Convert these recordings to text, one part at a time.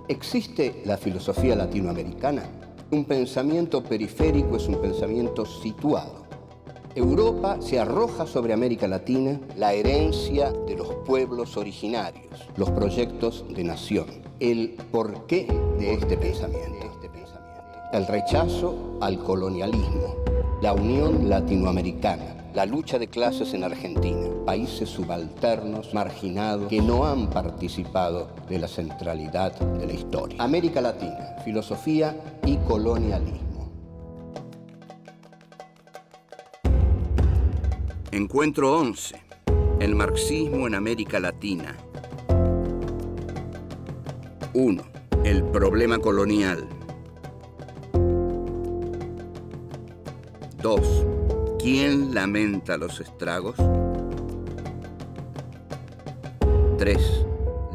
¿Existe la filosofía latinoamericana? Un pensamiento periférico es un pensamiento situado. Europa se arroja sobre América Latina la herencia de los pueblos originarios, los proyectos de nación, el porqué de este pensamiento, el rechazo al colonialismo, la unión latinoamericana, la lucha de clases en Argentina, países subalternos, marginados, que no han participado de la centralidad de la historia. América Latina, filosofía y colonialismo. Encuentro 11. El marxismo en América Latina. 1. El problema colonial. 2. ¿Quién lamenta los estragos? 3.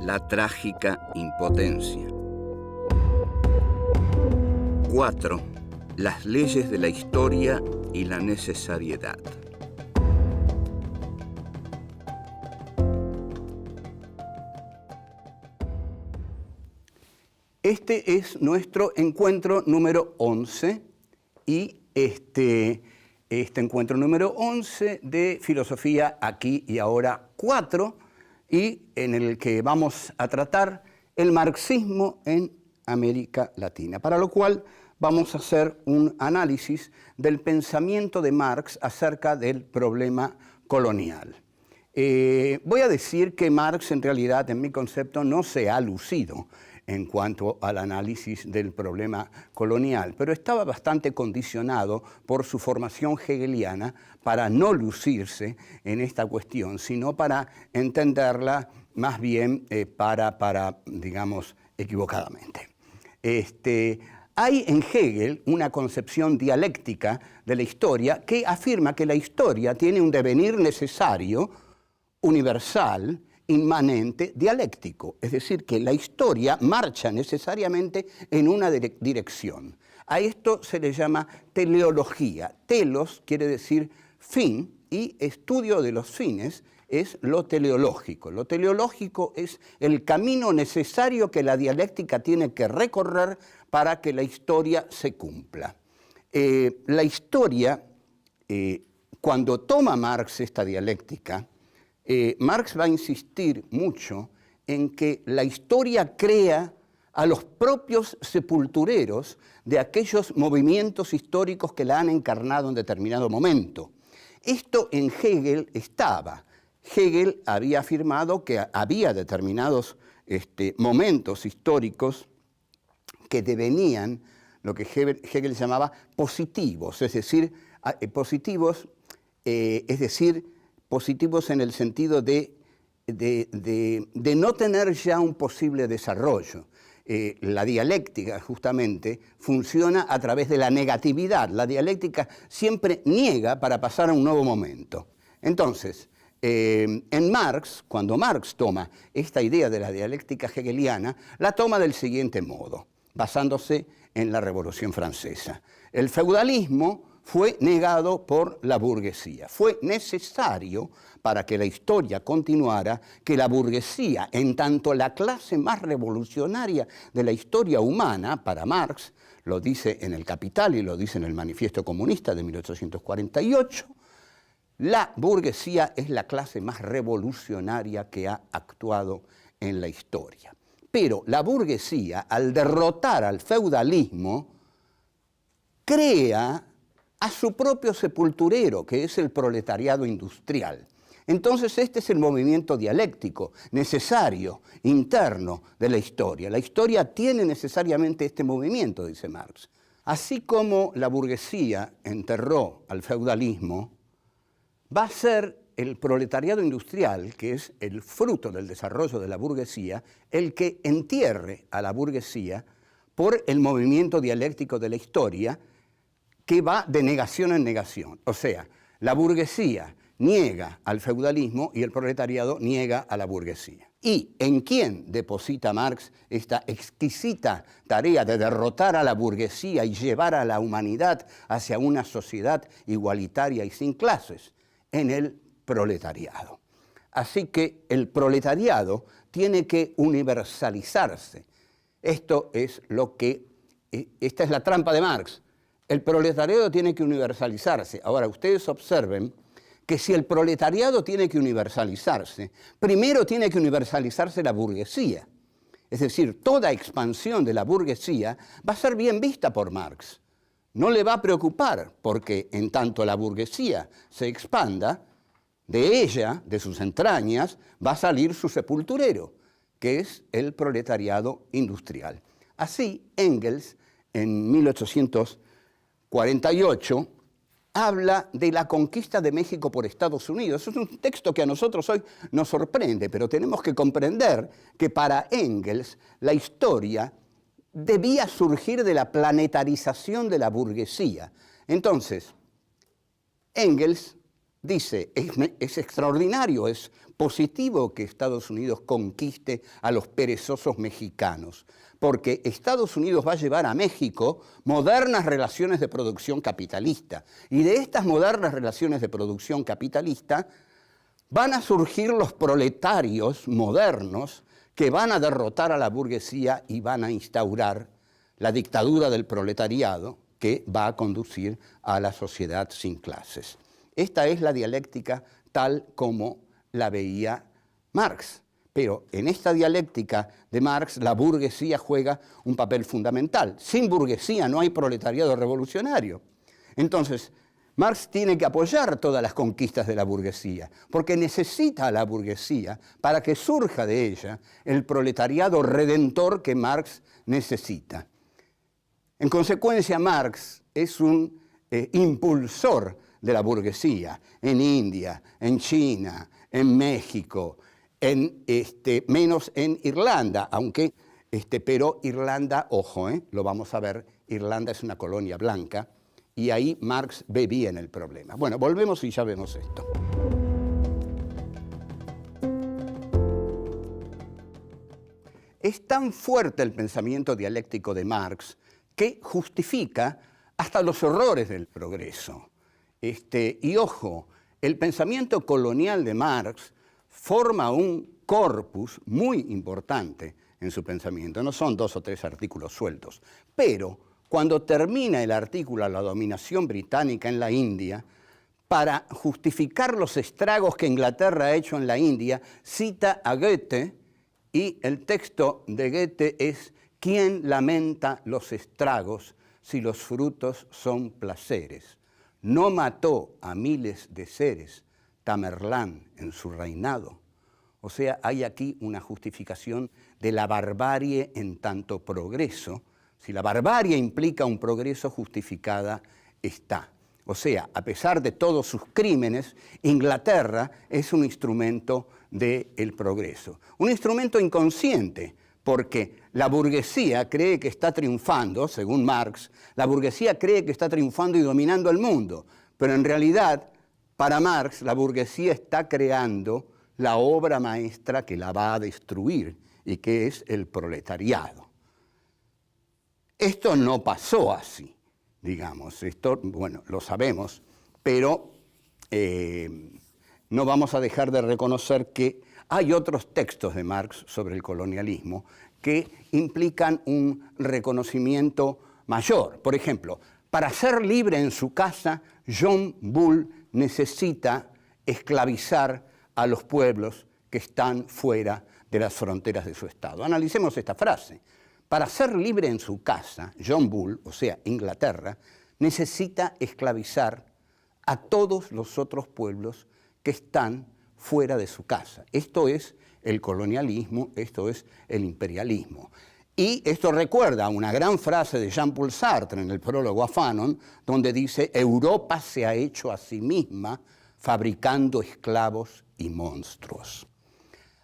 La trágica impotencia. 4. Las leyes de la historia y la necesariedad. Este es nuestro encuentro número 11 y este encuentro número 11 de Filosofía Aquí y Ahora 4, y en el que vamos a tratar el marxismo en América Latina, para lo cual vamos a hacer un análisis del pensamiento de Marx acerca del problema colonial. Voy a decir que Marx en realidad, en mi concepto, no se ha lucido en cuanto al análisis del problema colonial, pero estaba bastante condicionado por su formación hegeliana para no lucirse en esta cuestión, sino para entenderla más bien digamos, equivocadamente. Hay en Hegel una concepción dialéctica de la historia que afirma que la historia tiene un devenir necesario, universal, inmanente, dialéctico, es decir, que la historia marcha necesariamente en una dirección. A esto se le llama teleología. Telos quiere decir fin y estudio de los fines es lo teleológico. Lo teleológico es el camino necesario que la dialéctica tiene que recorrer para que la historia se cumpla. La historia, cuando toma Marx esta dialéctica, Marx va a insistir mucho en que la historia crea a los propios sepultureros de aquellos movimientos históricos que la han encarnado en determinado momento. Esto en Hegel estaba. Hegel había afirmado que había determinados momentos históricos que devenían lo que Hegel llamaba positivos, es decir, positivos en el sentido de no tener ya un posible desarrollo. La dialéctica, justamente, funciona a través de la negatividad. La dialéctica siempre niega para pasar a un nuevo momento. Entonces, en Marx, cuando Marx toma esta idea de la dialéctica hegeliana, la toma del siguiente modo, basándose en la Revolución Francesa. El feudalismo fue negado por la burguesía. Fue necesario, para que la historia continuara, que la burguesía, en tanto la clase más revolucionaria de la historia humana, para Marx, lo dice en El Capital y lo dice en el Manifiesto Comunista de 1848, la burguesía es la clase más revolucionaria que ha actuado en la historia. Pero la burguesía, al derrotar al feudalismo, crea a su propio sepulturero, que es el proletariado industrial. Entonces este es el movimiento dialéctico, necesario, interno de la historia. La historia tiene necesariamente este movimiento, dice Marx. Así como la burguesía enterró al feudalismo, va a ser el proletariado industrial, que es el fruto del desarrollo de la burguesía, el que entierre a la burguesía por el movimiento dialéctico de la historia, que va de negación en negación. O sea, la burguesía niega al feudalismo y el proletariado niega a la burguesía. ¿Y en quién deposita Marx esta exquisita tarea de derrotar a la burguesía y llevar a la humanidad hacia una sociedad igualitaria y sin clases? En el proletariado. Así que el proletariado tiene que universalizarse. Esto es lo que, esta es la trampa de Marx. El proletariado tiene que universalizarse. Ahora, ustedes observen que si el proletariado tiene que universalizarse, primero tiene que universalizarse la burguesía. Es decir, toda expansión de la burguesía va a ser bien vista por Marx. No le va a preocupar, porque en tanto la burguesía se expanda, de ella, de sus entrañas, va a salir su sepulturero, que es el proletariado industrial. Así, Engels, en 1848, habla de la conquista de México por Estados Unidos. Es un texto que a nosotros hoy nos sorprende, pero tenemos que comprender que para Engels la historia debía surgir de la planetarización de la burguesía. Entonces, Engels dice, es extraordinario, es positivo que Estados Unidos conquiste a los perezosos mexicanos, porque Estados Unidos va a llevar a México modernas relaciones de producción capitalista. Y de estas modernas relaciones de producción capitalista van a surgir los proletarios modernos que van a derrotar a la burguesía y van a instaurar la dictadura del proletariado que va a conducir a la sociedad sin clases. Esta es la dialéctica tal como la veía Marx. Pero en esta dialéctica de Marx, la burguesía juega un papel fundamental. Sin burguesía no hay proletariado revolucionario. Entonces, Marx tiene que apoyar todas las conquistas de la burguesía, porque necesita a la burguesía para que surja de ella el proletariado redentor que Marx necesita. En consecuencia, Marx es un impulsor de la burguesía en India, en China, en México, menos en Irlanda, aunque, pero Irlanda, ojo, lo vamos a ver, Irlanda es una colonia blanca y ahí Marx ve bien el problema. Bueno, volvemos y ya vemos esto. Es tan fuerte el pensamiento dialéctico de Marx que justifica hasta los horrores del progreso. Y ojo, el pensamiento colonial de Marx forma un corpus muy importante en su pensamiento. No son 2 o 3 artículos sueltos. Pero cuando termina el artículo La dominación británica en la India, para justificar los estragos que Inglaterra ha hecho en la India, cita a Goethe, y el texto de Goethe es ¿quién lamenta los estragos si los frutos son placeres? No mató a miles de seres Tamerlán en su reinado. O sea, hay aquí una justificación de la barbarie en tanto progreso. Si la barbarie implica un progreso, justificada está. O sea, a pesar de todos sus crímenes, Inglaterra es un instrumento del progreso. Un instrumento inconsciente, porque la burguesía cree que está triunfando, según Marx, la burguesía cree que está triunfando y dominando el mundo, pero en realidad, para Marx, la burguesía está creando la obra maestra que la va a destruir y que es el proletariado. Esto no pasó así, digamos, esto, bueno, lo sabemos, pero no vamos a dejar de reconocer que hay otros textos de Marx sobre el colonialismo que implican un reconocimiento mayor. Por ejemplo, para ser libre en su casa, John Bull necesita esclavizar a los pueblos que están fuera de las fronteras de su estado. Analicemos esta frase. Para ser libre en su casa, John Bull, o sea, Inglaterra, necesita esclavizar a todos los otros pueblos que están fuera de su casa. Esto es el colonialismo, esto es el imperialismo. Y esto recuerda una gran frase de Jean-Paul Sartre en el prólogo a Fanon, donde dice, Europa se ha hecho a sí misma fabricando esclavos y monstruos.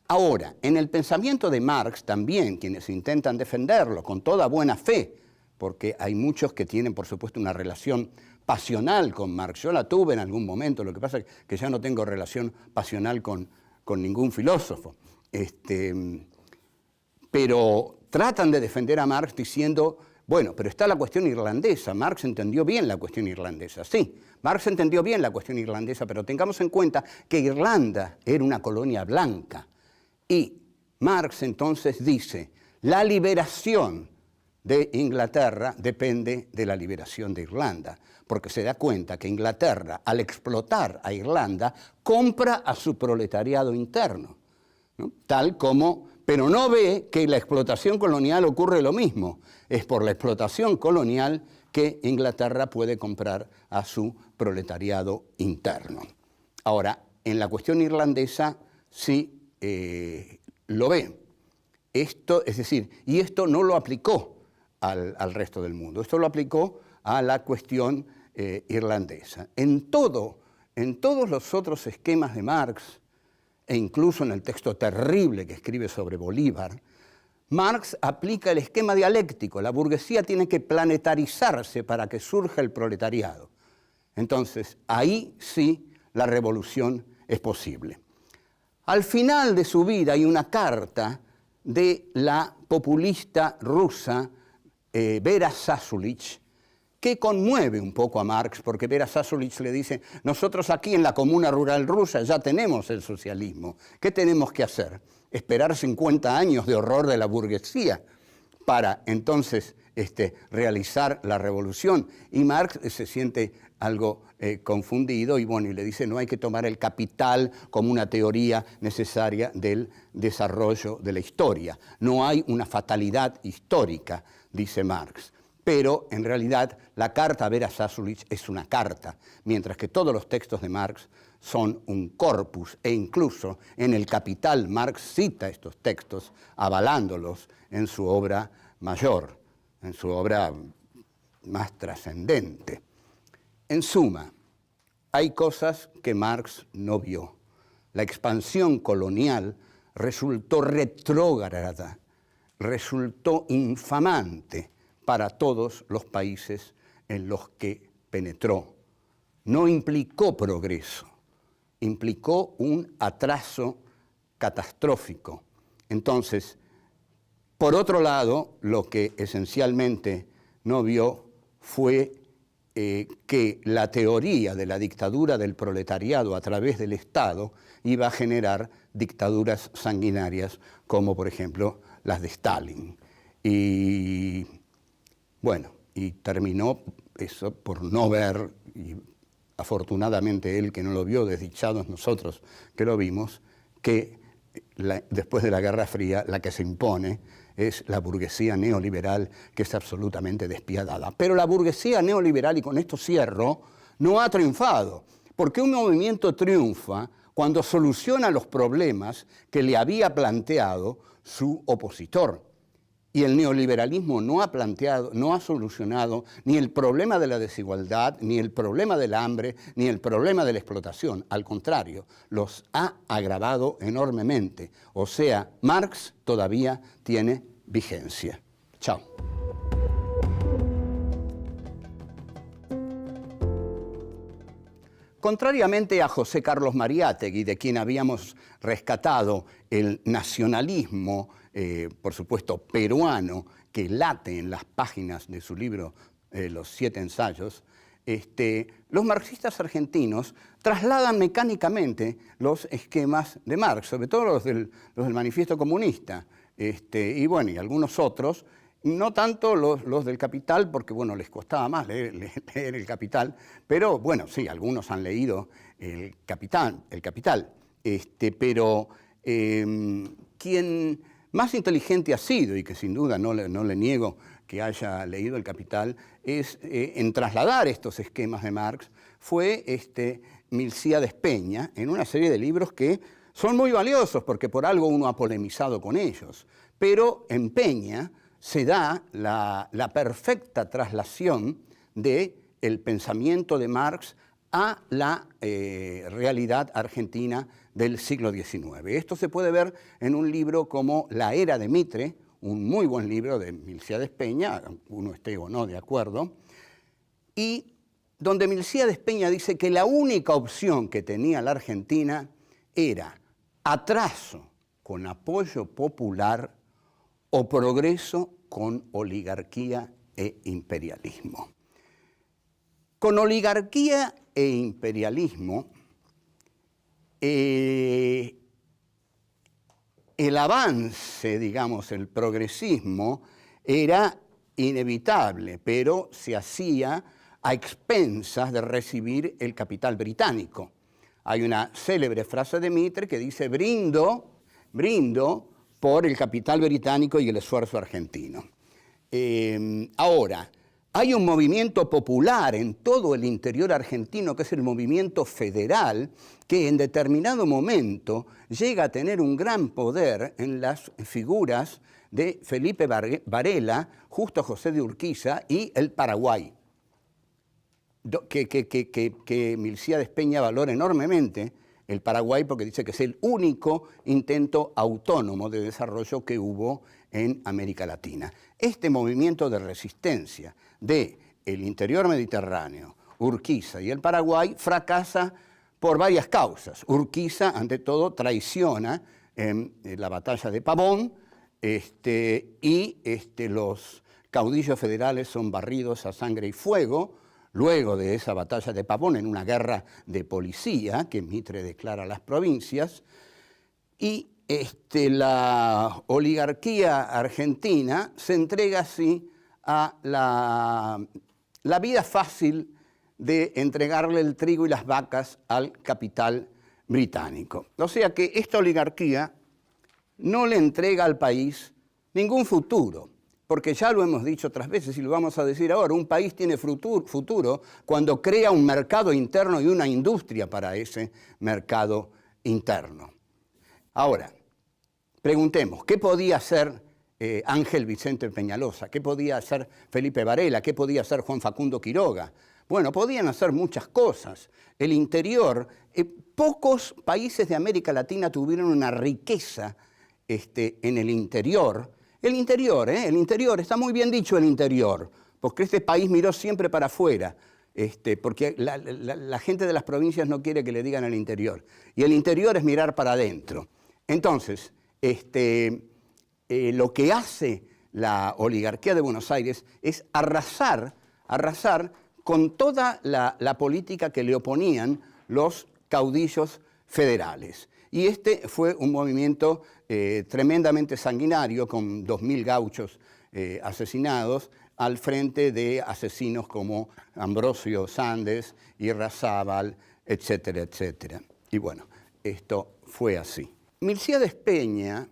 Ahora, en el pensamiento de Marx también, quienes intentan defenderlo con toda buena fe, porque hay muchos que tienen, por supuesto, una relación pasional con Marx. Yo la tuve en algún momento, lo que pasa es que ya no tengo relación pasional con ningún filósofo. Pero tratan de defender a Marx diciendo, bueno, pero está la cuestión irlandesa, Marx entendió bien la cuestión irlandesa. Sí, Marx entendió bien la cuestión irlandesa, pero tengamos en cuenta que Irlanda era una colonia blanca. Y Marx entonces dice, La liberación de Inglaterra depende de la liberación de Irlanda, porque se da cuenta que Inglaterra, al explotar a Irlanda, compra a su proletariado interno, ¿no? Pero no ve que en la explotación colonial ocurre lo mismo. Es por la explotación colonial que Inglaterra puede comprar a su proletariado interno. Ahora, en la cuestión irlandesa sí lo ve. Esto, es decir, y esto no lo aplicó al resto del mundo, esto lo aplicó a la cuestión irlandesa. En todos los otros esquemas de Marx, e incluso en el texto terrible que escribe sobre Bolívar, Marx aplica el esquema dialéctico. La burguesía tiene que planetarizarse para que surja el proletariado. Entonces, ahí sí la revolución es posible. Al final de su vida hay una carta de la populista rusa Vera Zasulich, que conmueve un poco a Marx, porque Vera Zasulich le dice, nosotros aquí en la comuna rural rusa ya tenemos el socialismo, ¿qué tenemos que hacer? ¿Esperar 50 años de horror de la burguesía para entonces realizar la revolución? Y Marx se siente algo confundido y bueno, y le dice, no hay que tomar el capital como una teoría necesaria del desarrollo de la historia. No hay una fatalidad histórica, dice Marx. Pero en realidad la carta a Vera Zasulich es una carta, mientras que todos los textos de Marx son un corpus, e incluso en el Capital Marx cita estos textos avalándolos en su obra mayor, en su obra más trascendente. En suma, hay cosas que Marx no vio. La expansión colonial resultó retrógrada, resultó infamante para todos los países en los que penetró. No implicó progreso, implicó un atraso catastrófico. Entonces, por otro lado, lo que esencialmente no vio fue que la teoría de la dictadura del proletariado a través del Estado iba a generar dictaduras sanguinarias como, por ejemplo, las de Stalin. Y bueno, y terminó eso por no ver, y afortunadamente él que no lo vio, desdichados nosotros que lo vimos, que después de la Guerra Fría la que se impone es la burguesía neoliberal, que es absolutamente despiadada. Pero la burguesía neoliberal, y con esto cierro, no ha triunfado, porque un movimiento triunfa cuando soluciona los problemas que le había planteado su opositor. Y el neoliberalismo no ha solucionado ni el problema de la desigualdad, ni el problema del hambre, ni el problema de la explotación. Al contrario, los ha agravado enormemente. O sea, Marx todavía tiene vigencia. Chao. Contrariamente a José Carlos Mariátegui, de quien habíamos rescatado el nacionalismo, por supuesto, peruano, que late en las páginas de su libro Los 7 ensayos, los marxistas argentinos trasladan mecánicamente los esquemas de Marx, sobre todo los del Manifiesto Comunista, y bueno, y algunos otros, no tanto los del Capital, porque bueno, les costaba más leer el Capital, pero bueno, sí, algunos han leído el Capital, pero quien más inteligente ha sido, y que sin duda no le niego que haya leído el Capital, es en trasladar estos esquemas de Marx, fue Milcíades Peña, en una serie de libros que son muy valiosos, porque por algo uno ha polemizado con ellos, pero en Peña se da la perfecta traslación del pensamiento de Marx a la realidad argentina del siglo XIX. Esto se puede ver en un libro como La Era de Mitre, un muy buen libro de Milcíades Peña, uno esté o no de acuerdo, y donde Milcíades Peña dice que la única opción que tenía la Argentina era atraso con apoyo popular o progreso con oligarquía e imperialismo. Con oligarquía e imperialismo, el avance, digamos, el progresismo era inevitable, pero se hacía a expensas de recibir el capital británico. Hay una célebre frase de Mitre que dice: brindo por el capital británico y el esfuerzo argentino. Ahora, hay un movimiento popular en todo el interior argentino, que es el movimiento federal, que en determinado momento llega a tener un gran poder en las figuras de Felipe Varela, Justo José de Urquiza y el Paraguay, que Milcíades Peña valora enormemente el Paraguay porque dice que es el único intento autónomo de desarrollo que hubo en América Latina. Este movimiento de resistencia del interior mediterráneo, Urquiza y el Paraguay, fracasa por varias causas. Urquiza, ante todo, traiciona en la batalla de Pavón, y los caudillos federales son barridos a sangre y fuego luego de esa batalla de Pavón, en una guerra de policía que Mitre declara a las provincias, y la oligarquía argentina se entrega así a la vida fácil de entregarle el trigo y las vacas al capital británico. O sea que esta oligarquía no le entrega al país ningún futuro, porque ya lo hemos dicho otras veces y lo vamos a decir ahora: un país tiene futuro cuando crea un mercado interno y una industria para ese mercado interno. Ahora, preguntemos, ¿qué podía hacer Ángel Vicente Peñalosa? ¿Qué podía hacer Felipe Varela? ¿Qué podía hacer Juan Facundo Quiroga? Bueno, podían hacer muchas cosas. El interior, pocos países de América Latina tuvieron una riqueza en el interior. El interior, está muy bien dicho el interior, porque este país miró siempre para afuera, porque la gente de las provincias no quiere que le digan el interior, y el interior es mirar para adentro. Entonces, lo que hace la oligarquía de Buenos Aires es arrasar con toda la política que le oponían los caudillos federales. Y fue un movimiento tremendamente sanguinario, con 2.000 gauchos asesinados, al frente de asesinos como Ambrosio Sandes, Irrazábal, etcétera, etcétera. Y bueno, esto fue así. Milcíades Peña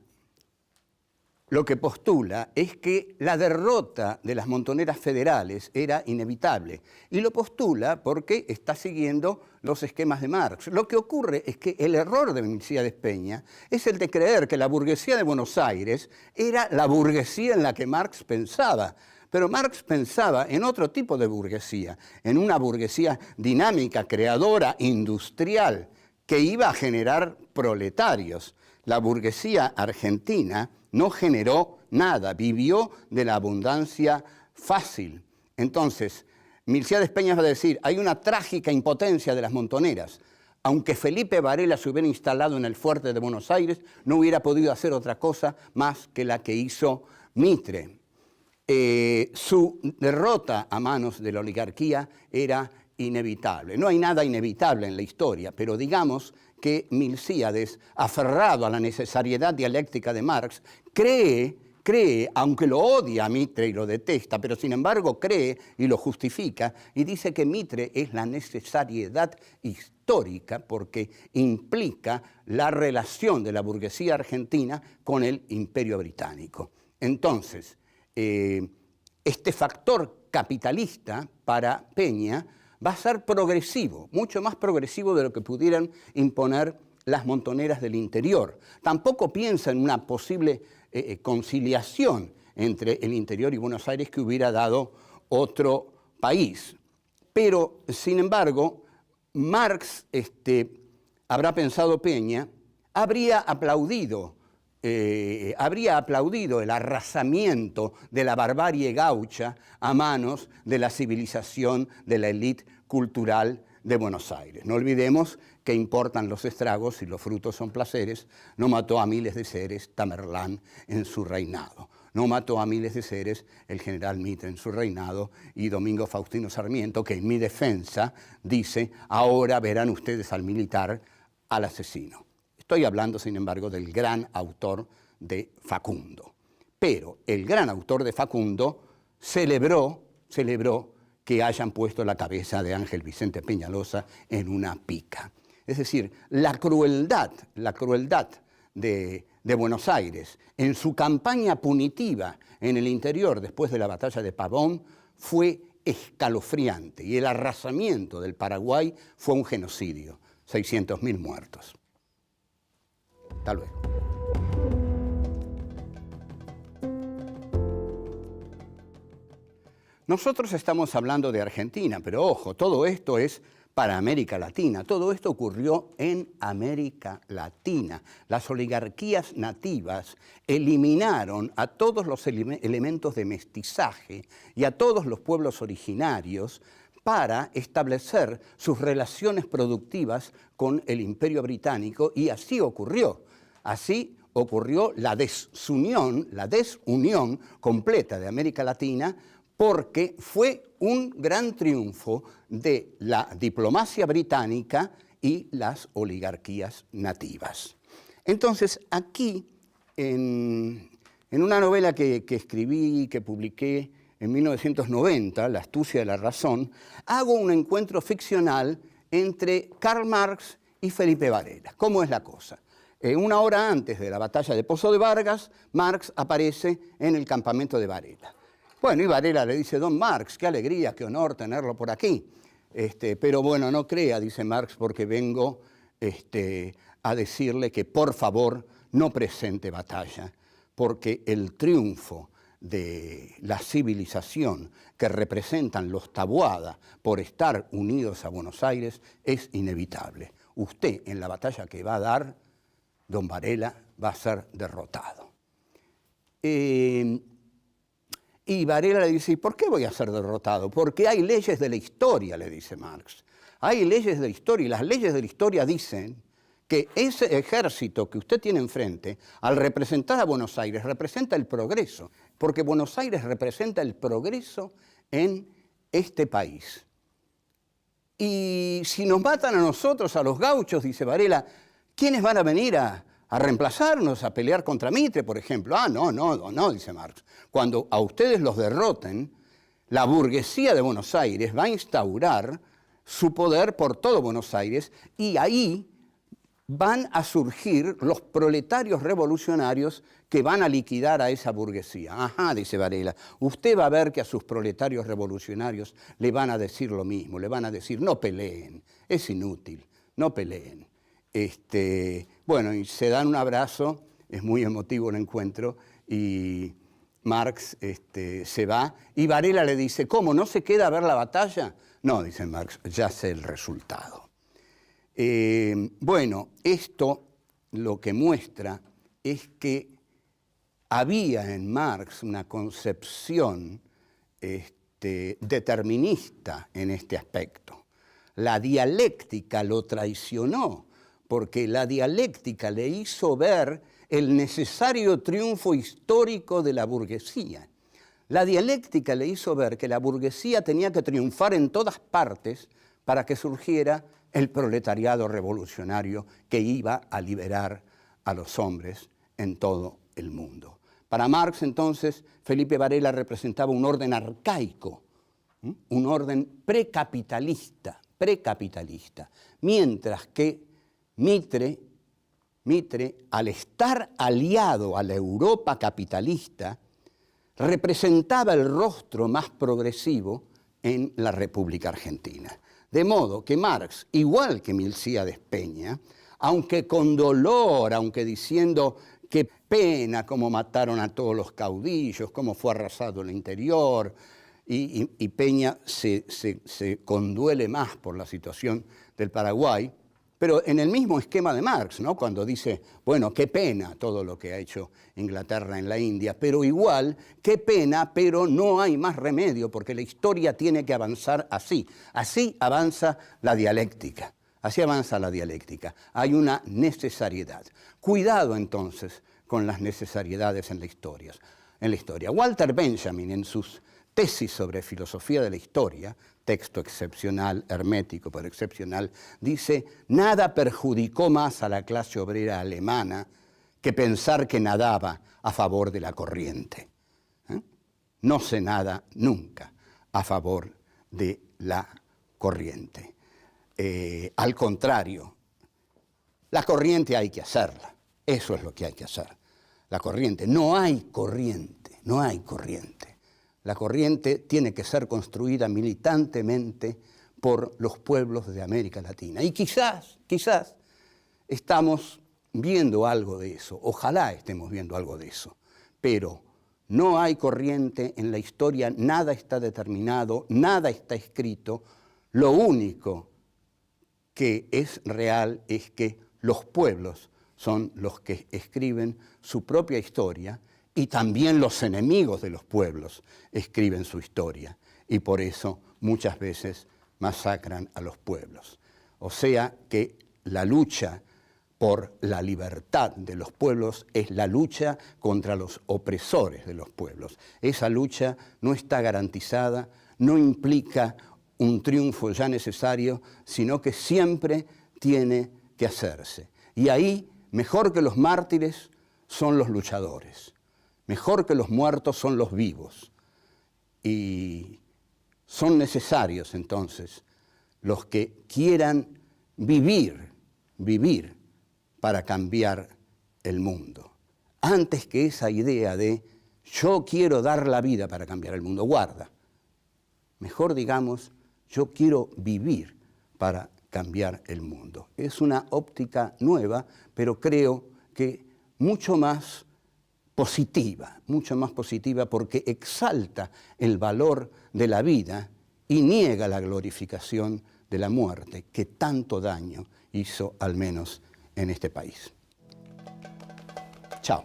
lo que postula es que la derrota de las montoneras federales era inevitable, y lo postula porque está siguiendo los esquemas de Marx. Lo que ocurre es que el error de Milcíades Peña es el de creer que la burguesía de Buenos Aires era la burguesía en la que Marx pensaba. Pero Marx pensaba en otro tipo de burguesía, en una burguesía dinámica, creadora, industrial, que iba a generar proletarios. La burguesía argentina no generó nada, vivió de la abundancia fácil. Entonces, Milcíades Peña va a decir: hay una trágica impotencia de las montoneras. Aunque Felipe Varela se hubiera instalado en el fuerte de Buenos Aires, no hubiera podido hacer otra cosa más que la que hizo Mitre. Su derrota a manos de la oligarquía era inevitable. No hay nada inevitable en la historia, pero digamos que Milcíades, aferrado a la necesariedad dialéctica de Marx, cree, aunque lo odia a Mitre y lo detesta, pero sin embargo cree y lo justifica, y dice que Mitre es la necesariedad histórica porque implica la relación de la burguesía argentina con el Imperio Británico. Entonces, este factor capitalista para Peña va a ser progresivo, mucho más progresivo de lo que pudieran imponer las montoneras del interior. Tampoco piensa en una posible conciliación entre el interior y Buenos Aires que hubiera dado otro país. Pero, sin embargo, Marx, habrá pensado Peña, habría aplaudido el arrasamiento de la barbarie gaucha a manos de la civilización de la élite cultural de Buenos Aires. No olvidemos que importan los estragos y los frutos son placeres. No mató a miles de seres Tamerlán en su reinado. No mató a miles de seres el general Mitre en su reinado, y Domingo Faustino Sarmiento, que en mi defensa dice: ahora verán ustedes al militar, al asesino. estoy hablando, sin embargo, del gran autor de Facundo. Pero el gran autor de Facundo celebró que hayan puesto la cabeza de Ángel Vicente Peñalosa en una pica. Es decir, la crueldad de Buenos Aires en su campaña punitiva en el interior después de la batalla de Pavón fue escalofriante y el arrasamiento del Paraguay fue un genocidio, 600.000 muertos. Hasta luego. Nosotros estamos hablando de Argentina, pero ojo, todo esto es para América Latina. Todo esto ocurrió en América Latina. Las oligarquías nativas eliminaron a todos los elementos de mestizaje y a todos los pueblos originarios para establecer sus relaciones productivas con el Imperio Británico, y así ocurrió. Así ocurrió la desunión completa de América Latina, porque fue un gran triunfo de la diplomacia británica y las oligarquías nativas. Entonces, aquí, en una novela que escribí, que publiqué en 1990, La astucia de la razón, hago un encuentro ficcional entre Karl Marx y Felipe Varela. ¿Cómo es la cosa? Una hora antes de la batalla de Pozo de Vargas, Marx aparece en el campamento de Varela. Bueno, y Varela le dice: don Marx, qué alegría, qué honor tenerlo por aquí. Pero bueno, no crea, dice Marx, porque vengo a decirle que por favor no presente batalla, porque el triunfo de la civilización que representan los Taboada por estar unidos a Buenos Aires es inevitable. Usted, en la batalla que va a dar, don Varela, va a ser derrotado. Y Varela le dice: ¿y por qué voy a ser derrotado? Porque hay leyes de la historia, le dice Marx. Hay leyes de la historia, y las leyes de la historia dicen que ese ejército que usted tiene enfrente, al representar a Buenos Aires, representa el progreso, porque Buenos Aires representa el progreso en este país. Y si nos matan a nosotros, a los gauchos, dice Varela, ¿quiénes van a venir a reemplazarnos, a pelear contra Mitre, por ejemplo? No, dice Marx. Cuando a ustedes los derroten, la burguesía de Buenos Aires va a instaurar su poder por todo Buenos Aires, y ahí van a surgir los proletarios revolucionarios que van a liquidar a esa burguesía. Ajá, dice Varela, usted va a ver que a sus proletarios revolucionarios le van a decir lo mismo, le van a decir: no peleen, es inútil, no peleen. Bueno, y se dan un abrazo, es muy emotivo el encuentro, y Marx se va, y Varela le dice: ¿cómo, no se queda a ver la batalla? No, dice Marx, ya sé el resultado. Bueno, esto lo que muestra es que había en Marx una concepción determinista en este aspecto. La dialéctica lo traicionó, porque la dialéctica le hizo ver el necesario triunfo histórico de la burguesía. La dialéctica le hizo ver que la burguesía tenía que triunfar en todas partes para que surgiera el proletariado revolucionario que iba a liberar a los hombres en todo el mundo. Para Marx, entonces, Felipe Varela representaba un orden arcaico, un orden precapitalista, mientras que Mitre, al estar aliado a la Europa capitalista, representaba el rostro más progresivo en la República Argentina. De modo que Marx, igual que Milcíades Peña, aunque con dolor, aunque diciendo qué pena cómo mataron a todos los caudillos, cómo fue arrasado el interior, y Peña se conduele más por la situación del Paraguay, pero en el mismo esquema de Marx, ¿no? Cuando dice, bueno, qué pena todo lo que ha hecho Inglaterra en la India, pero igual, qué pena, pero no hay más remedio, porque la historia tiene que avanzar así. Así avanza la dialéctica. Así avanza la dialéctica. Hay una necesariedad. Cuidado entonces con las necesariedades en la historia. Walter Benjamin, en sus tesis sobre filosofía de la historia, texto excepcional, hermético pero excepcional, dice: nada perjudicó más a la clase obrera alemana que pensar que nadaba a favor de la corriente. No se nada nunca a favor de la corriente. Al contrario, la corriente hay que hacerla. Eso es lo que hay que hacer. La corriente, no hay corriente, no hay corriente. La corriente tiene que ser construida militantemente por los pueblos de América Latina. Y quizás estamos viendo algo de eso, ojalá estemos viendo algo de eso, pero no hay corriente en la historia, nada está determinado, nada está escrito. Lo único que es real es que los pueblos son los que escriben su propia historia y también los enemigos de los pueblos escriben su historia y por eso muchas veces masacran a los pueblos. O sea que la lucha por la libertad de los pueblos es la lucha contra los opresores de los pueblos. Esa lucha no está garantizada, no implica un triunfo ya necesario, sino que siempre tiene que hacerse. Y ahí, mejor que los mártires, son los luchadores. Mejor que los muertos son los vivos. Y son necesarios, entonces, los que quieran vivir para cambiar el mundo. Antes que esa idea de yo quiero dar la vida para cambiar el mundo, guarda. Mejor digamos, yo quiero vivir para cambiar el mundo. Es una óptica nueva, pero creo que mucho más positiva porque exalta el valor de la vida y niega la glorificación de la muerte que tanto daño hizo al menos en este país. Chao.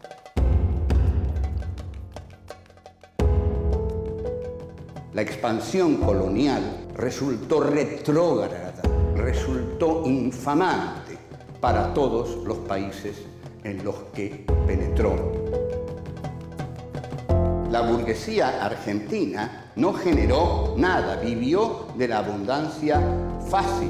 La expansión colonial resultó retrógrada, resultó infamante para todos los países en los que penetró. La burguesía argentina no generó nada, vivió de la abundancia fácil.